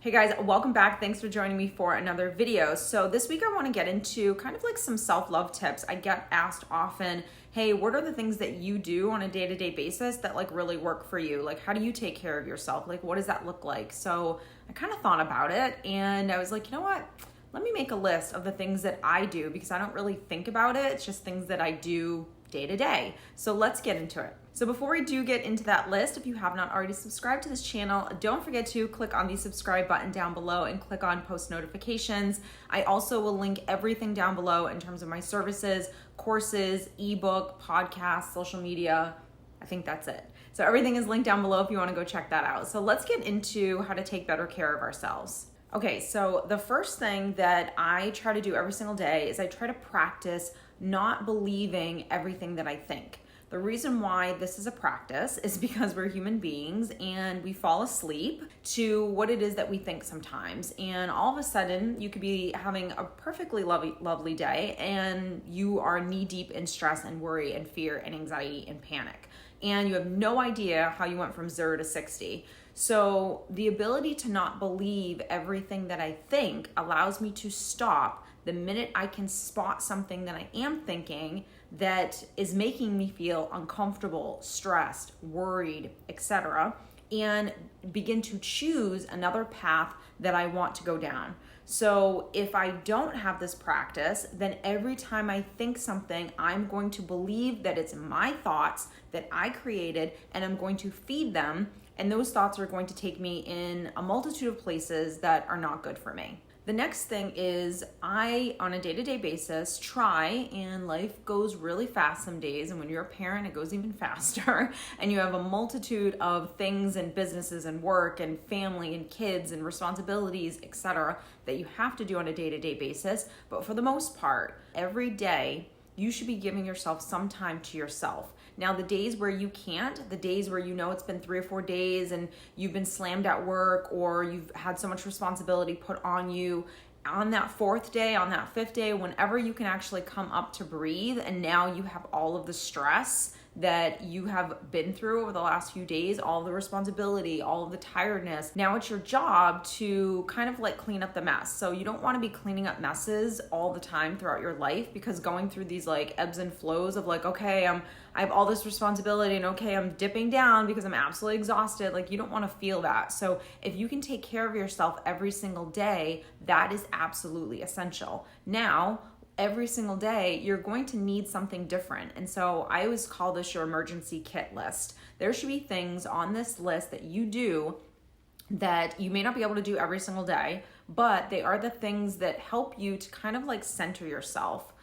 Hey guys, welcome back. Thanks for joining me for another video. So this week I want to get into kind of like some self-love tips. I get asked often, hey, what are the things that you do on a day-to-day basis that like really work for you? Like, how do you take care of yourself? Like, what does that look like? So I kind of thought about it and I was like, you know what? Let me make a list of the things that I do because I don't really think about it. It's just things that I do day to day. So let's get into it. So before we do get into that list, if you have not already subscribed to this channel, don't forget to click on the subscribe button down below and click on post notifications. I also will link everything down below in terms of my services, courses, ebook, podcast, social media. I think that's it. So everything is linked down below if you want to go check that out. So let's get into how to take better care of ourselves. Okay, so the first thing that I try to do every single day is I try to practice not believing everything that I think. The reason why this is a practice is because we're human beings and we fall asleep to what it is that we think sometimes. And all of a sudden, you could be having a perfectly lovely day and you are knee deep in stress and worry and fear and anxiety and panic. And you have no idea how you went from 0 to 60. So the ability to not believe everything that I think allows me to stop the minute I can spot something that I am thinking that is making me feel uncomfortable, stressed, worried, etc., and begin to choose another path that I want to go down. So if I don't have this practice, then every time I think something, I'm going to believe that it's my thoughts that I created and I'm going to feed them. And those thoughts are going to take me in a multitude of places that are not good for me. The next thing is I, on a day-to-day basis, try, and life goes really fast some days, and when you're a parent, it goes even faster, and you have a multitude of things and businesses and work and family and kids and responsibilities, etc., that you have to do on a day-to-day basis. But for the most part, every day, you should be giving yourself some time to yourself. Now, the days where you can't, the days where you know it's been 3 or 4 days and you've been slammed at work or you've had so much responsibility put on you, on that 4th day, on that 5th day, whenever you can actually come up to breathe and now you have all of the stress that you have been through over the last few days, all the responsibility, all of the tiredness. Now it's your job to kind of like clean up the mess. So you don't want to be cleaning up messes all the time throughout your life, because going through these like ebbs and flows of like, okay, I have all this responsibility and okay, I'm dipping down because I'm absolutely exhausted. Like, you don't want to feel that. So if you can take care of yourself every single day, that is absolutely essential. Now, every single day, you're going to need something different. And so I always call this your emergency kit list. There should be things on this list that you do that you may not be able to do every single day, but they are the things that help you to kind of like center yourself.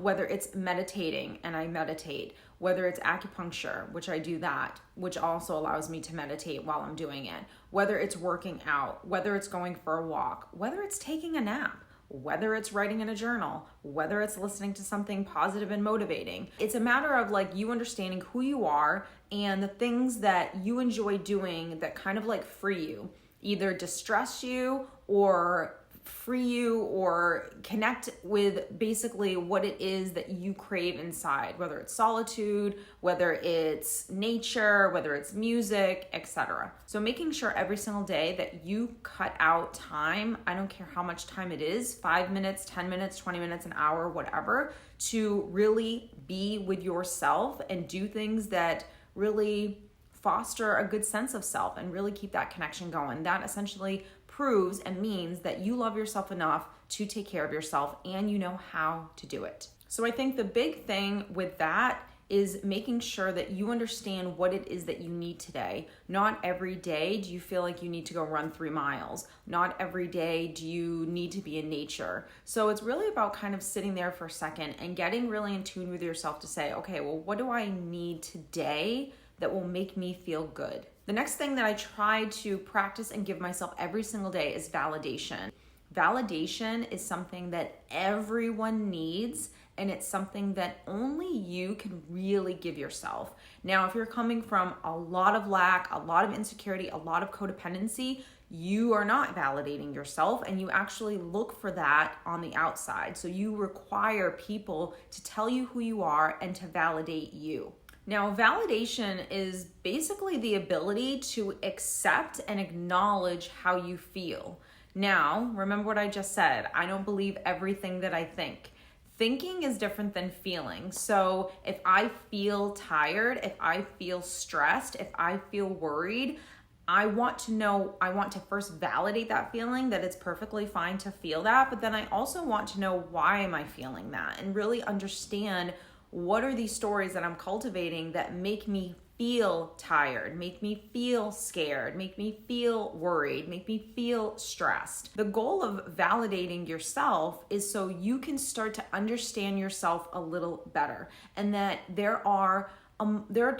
Whether it's meditating, and I meditate, whether it's acupuncture, which I do that, which also allows me to meditate while I'm doing it, whether it's working out, whether it's going for a walk, whether it's taking a nap, whether it's writing in a journal, whether it's listening to something positive and motivating. It's a matter of like you understanding who you are and the things that you enjoy doing that kind of like free you, either distress you or free you or connect with basically what it is that you crave inside, whether it's solitude, whether it's nature, whether it's music, etc. So making sure every single day that you cut out time, I don't care how much time it is, 5 minutes, 10 minutes, 20 minutes, an hour, whatever, to really be with yourself and do things that really foster a good sense of self and really keep that connection going. That essentially proves and means that you love yourself enough to take care of yourself and you know how to do it. So I think the big thing with that is making sure that you understand what it is that you need today. Not every day do you feel like you need to go run 3 miles. Not every day do you need to be in nature. So it's really about kind of sitting there for a second and getting really in tune with yourself to say, okay, well, what do I need today that will make me feel good? The next thing that I try to practice and give myself every single day is validation. Validation is something that everyone needs, and it's something that only you can really give yourself. Now, if you're coming from a lot of lack, a lot of insecurity, a lot of codependency, you are not validating yourself and you actually look for that on the outside. So you require people to tell you who you are and to validate you. Now, validation is basically the ability to accept and acknowledge how you feel. Now, remember what I just said. I don't believe everything that I think. Thinking is different than feeling. So if I feel tired, if I feel stressed, if I feel worried, I want to first validate that feeling, that it's perfectly fine to feel that, but then I also want to know, why am I feeling that, and really understand what are these stories that I'm cultivating that make me feel tired, make me feel scared, make me feel worried, make me feel stressed. The goal of validating yourself is so you can start to understand yourself a little better, and that there are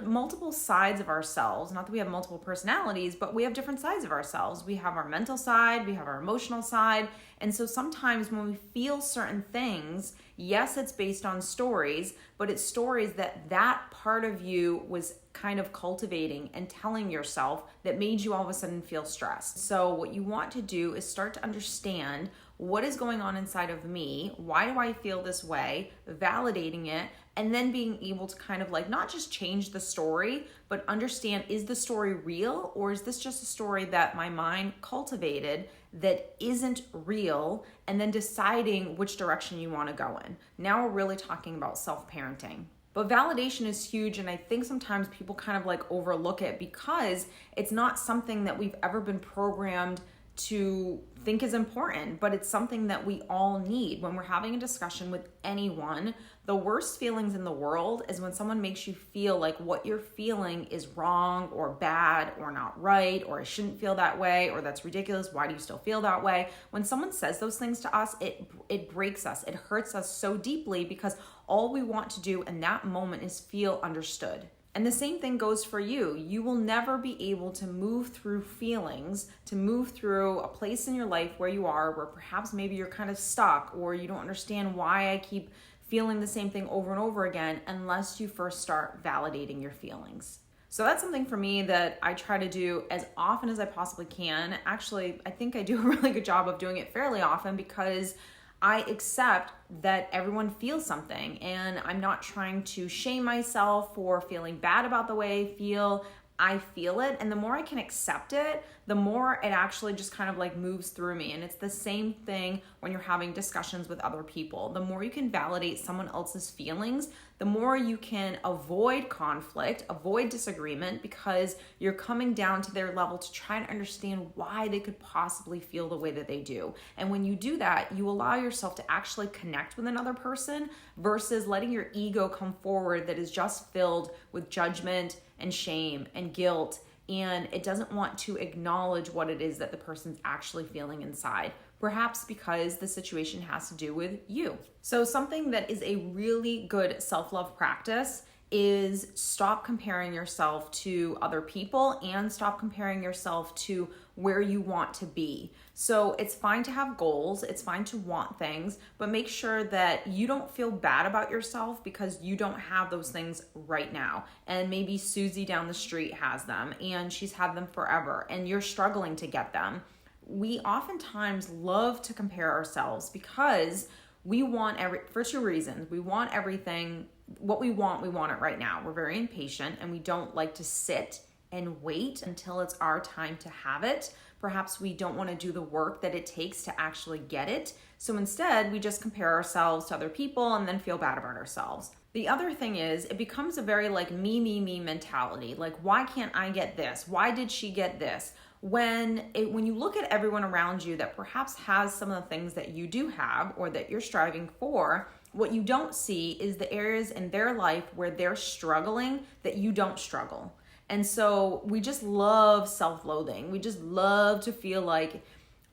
multiple sides of ourselves. Not that we have multiple personalities, but we have different sides of ourselves. We have our mental side, we have our emotional side. And so sometimes when we feel certain things, yes, it's based on stories, but it's stories that part of you was kind of cultivating and telling yourself that made you all of a sudden feel stressed. So what you want to do is start to understand, what is going on inside of me? Why do I feel this way? Validating it, and then being able to kind of like not just change the story, but understand, is the story real, or is this just a story that my mind cultivated that isn't real? And then deciding which direction you want to go in. Now we're really talking about self-parenting. But validation is huge, and I think sometimes people kind of like overlook it because it's not something that we've ever been programmed to think is important, but it's something that we all need. When we're having a discussion with anyone, the worst feelings in the world is when someone makes you feel like what you're feeling is wrong or bad or not right, or I shouldn't feel that way, or that's ridiculous, why do you still feel that way? When someone says those things to us, it breaks us, it hurts us so deeply, because all we want to do in that moment is feel understood. And the same thing goes for you. You will never be able to move through feelings, to move through a place in your life where you are, where perhaps maybe you're kind of stuck, or you don't understand why I keep feeling the same thing over and over again, unless you first start validating your feelings. So that's something for me that I try to do as often as I possibly can. Actually, I think I do a really good job of doing it fairly often, because I accept that everyone feels something, and I'm not trying to shame myself for feeling bad about the way I feel. I feel it, and the more I can accept it, the more it actually just kind of like moves through me. And it's the same thing when you're having discussions with other people. The more you can validate someone else's feelings, the more you can avoid conflict, avoid disagreement, because you're coming down to their level to try and understand why they could possibly feel the way that they do. And when you do that, you allow yourself to actually connect with another person versus letting your ego come forward that is just filled with judgment and shame and guilt, and it doesn't want to acknowledge what it is that the person's actually feeling inside, perhaps because the situation has to do with you. So something that is a really good self-love practice is stop comparing yourself to other people, and stop comparing yourself to where you want to be. So it's fine to have goals, it's fine to want things, but make sure that you don't feel bad about yourself because you don't have those things right now. And maybe Susie down the street has them, and she's had them forever, and you're struggling to get them. We oftentimes love to compare ourselves because we want for two reasons. We want everything, what we want it right now. We're very impatient, and we don't like to sit and wait until it's our time to have it. Perhaps we don't want to do the work that it takes to actually get it. So instead, we just compare ourselves to other people and then feel bad about ourselves. The other thing is, it becomes a very like me mentality. Like, why can't I get this? Why did she get this? When you look at everyone around you that perhaps has some of the things that you do have or that you're striving for, what you don't see is the areas in their life where they're struggling that you don't struggle. And so we just love self-loathing. We just love to feel like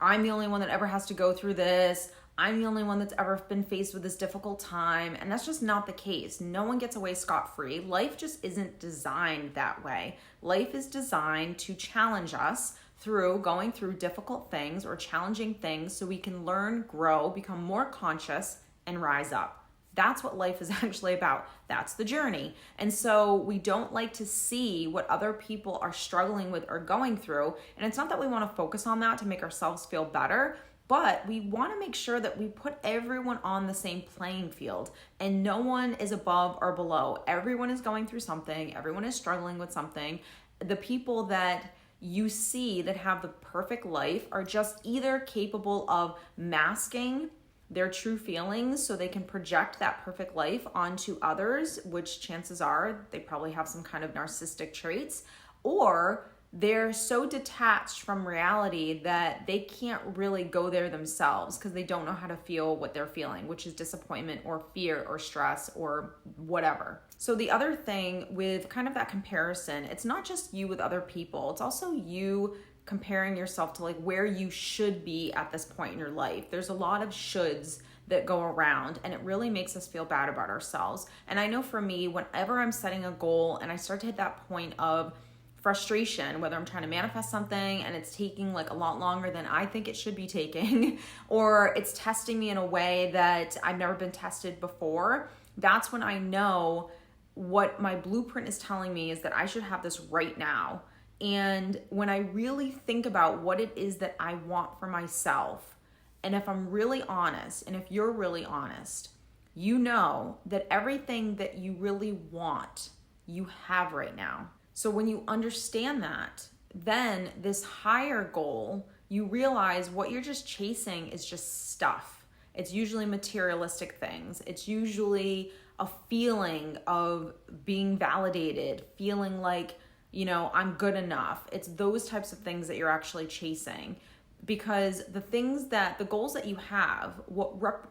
I'm the only one that ever has to go through this. I'm the only one that's ever been faced with this difficult time. And that's just not the case. No one gets away scot-free. Life just isn't designed that way. Life is designed to challenge us through going through difficult things or challenging things so we can learn, grow, become more conscious, and rise up. That's what life is actually about. That's the journey. And so we don't like to see what other people are struggling with or going through. And it's not that we want to focus on that to make ourselves feel better, But we want to make sure that we put everyone on the same playing field, and no one is above or below. Everyone is going through something. Everyone is struggling with something. The people that you see that have the perfect life are just either capable of masking their true feelings so they can project that perfect life onto others, which chances are they probably have some kind of narcissistic traits, or they're so detached from reality that they can't really go there themselves because they don't know how to feel what they're feeling, which is disappointment or fear or stress or whatever. So the other thing with kind of that comparison, it's not just you with other people, it's also you comparing yourself to like where you should be at this point in your life. There's a lot of shoulds that go around, and it really makes us feel bad about ourselves. And I know for me, whenever I'm setting a goal and I start to hit that point of frustration, whether I'm trying to manifest something and it's taking like a lot longer than I think it should be taking, or it's testing me in a way that I've never been tested before, that's when I know what my blueprint is telling me is that I should have this right now. And when I really think about what it is that I want for myself, and if I'm really honest, and if you're really honest, you know that everything that you really want, you have right now. So when you understand that, then this higher goal, you realize what you're just chasing is just stuff. It's usually materialistic things. It's usually a feeling of being validated, feeling like, you know, I'm good enough. It's those types of things that you're actually chasing. Because the goals that you have,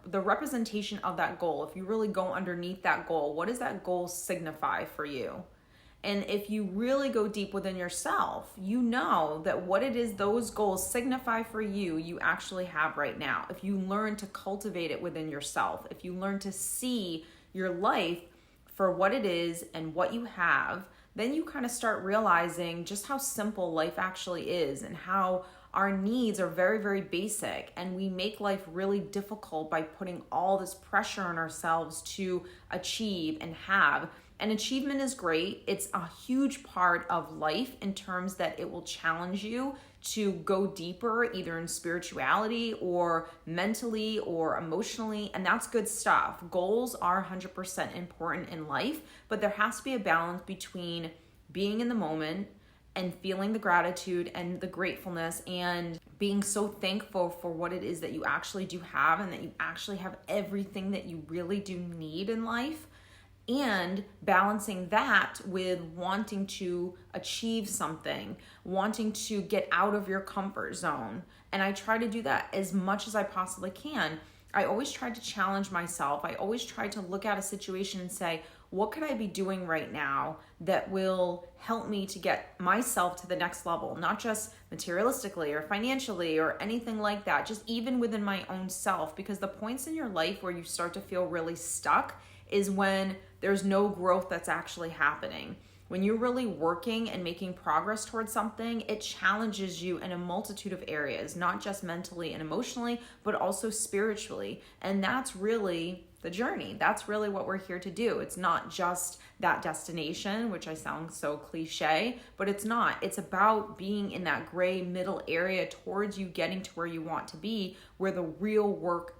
the representation of that goal, if you really go underneath that goal, what does that goal signify for you? And if you really go deep within yourself, you know that what it is those goals signify for you, you actually have right now. If you learn to cultivate it within yourself, if you learn to see your life for what it is and what you have, then you kind of start realizing just how simple life actually is and how our needs are very, very basic, and we make life really difficult by putting all this pressure on ourselves to achieve and have. And achievement is great. It's a huge part of life in terms that it will challenge you to go deeper, either in spirituality or mentally or emotionally, and that's good stuff. Goals are 100% important in life, but there has to be a balance between being in the moment and feeling the gratitude and the gratefulness and being so thankful for what it is that you actually do have and that you actually have everything that you really do need in life, and balancing that with wanting to achieve something, wanting to get out of your comfort zone. And I try to do that as much as I possibly can. I always try to challenge myself. I always try to look at a situation and say, what could I be doing right now that will help me to get myself to the next level? Not just materialistically or financially or anything like that, just even within my own self. Because the points in your life where you start to feel really stuck is when there's no growth that's actually happening. When you're really working and making progress towards something, it challenges you in a multitude of areas, not just mentally and emotionally, but also spiritually. And that's really the journey. That's really what we're here to do. It's not just that destination, which I sound so cliche, but it's not. It's about being in that gray middle area towards you getting to where you want to be, where the real work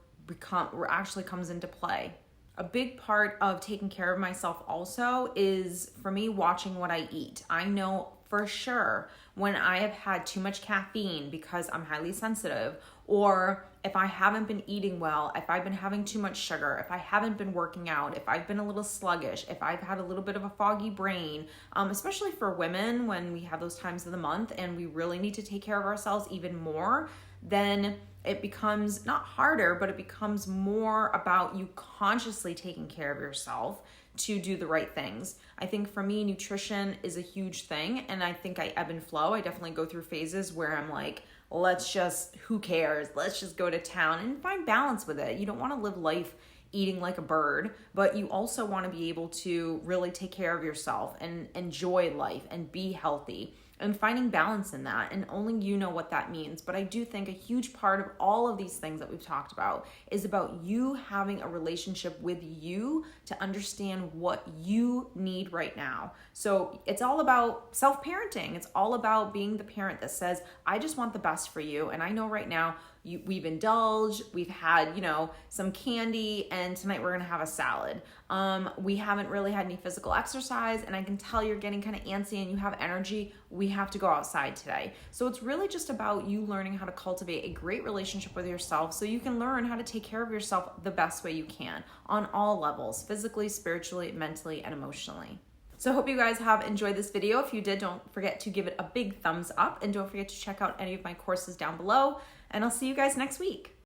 actually comes into play. A big part of taking care of myself also is, for me, watching what I eat. I know for sure when I have had too much caffeine because I'm highly sensitive, or if I haven't been eating well, if I've been having too much sugar, if I haven't been working out, if I've been a little sluggish, if I've had a little bit of a foggy brain, especially for women when we have those times of the month and we really need to take care of ourselves even more, then it becomes not harder, but it becomes more about you consciously taking care of yourself to do the right things. I think for me, nutrition is a huge thing, and I think I ebb and flow. I definitely go through phases where I'm like, who cares? Let's just go to town and find balance with it. You don't want to live life eating like a bird, but you also want to be able to really take care of yourself and enjoy life and be healthy and finding balance in that. And only you know what that means. But I do think a huge part of all of these things that we've talked about is about you having a relationship with you to understand what you need right now. So it's all about self-parenting. It's all about being the parent that says, I just want the best for you. And I know right now we've indulged, we've had, some candy, and tonight we're gonna have a salad. We haven't really had any physical exercise, and I can tell you're getting kind of antsy and you have energy. We have to go outside today. So it's really just about you learning how to cultivate a great relationship with yourself so you can learn how to take care of yourself the best way you can on all levels, physically, spiritually, mentally, and emotionally. So I hope you guys have enjoyed this video. If you did, don't forget to give it a big thumbs up, and don't forget to check out any of my courses down below, and I'll see you guys next week.